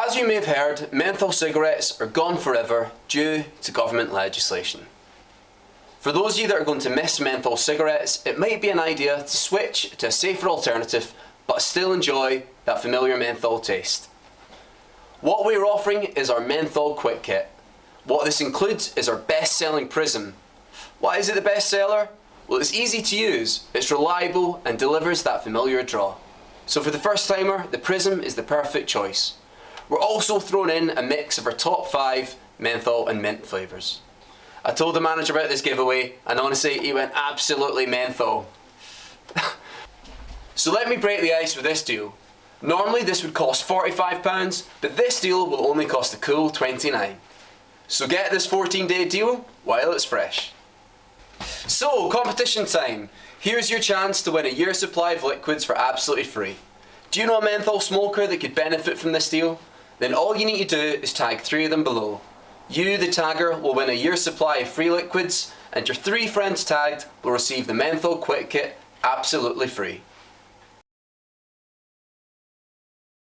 As you may have heard, menthol cigarettes are gone forever due to government legislation. For those of you that are going to miss menthol cigarettes, it might be an idea to switch to a safer alternative but still enjoy that familiar menthol taste. What we're offering is our menthol quick kit. What this includes is our best-selling Prism. Why is it the best seller? Well, it's easy to use, it's reliable and delivers that familiar draw. So for the first timer, the Prism is the perfect choice. We're also throwing in a mix of our top 5 menthol and mint flavours. I told the manager about this giveaway and honestly he went absolutely menthol. So let me break the ice with this deal. Normally this would cost £45, but this deal will only cost a cool £29. So get this 14-day deal while it's fresh. So, competition time. Here's your chance to win a year's supply of liquids for absolutely free. Do you know a menthol smoker that could benefit from this deal? Then all you need to do is tag 3 of them below. You, the tagger, will win a year's supply of free liquids, and your 3 friends tagged will receive the menthol quick kit absolutely free.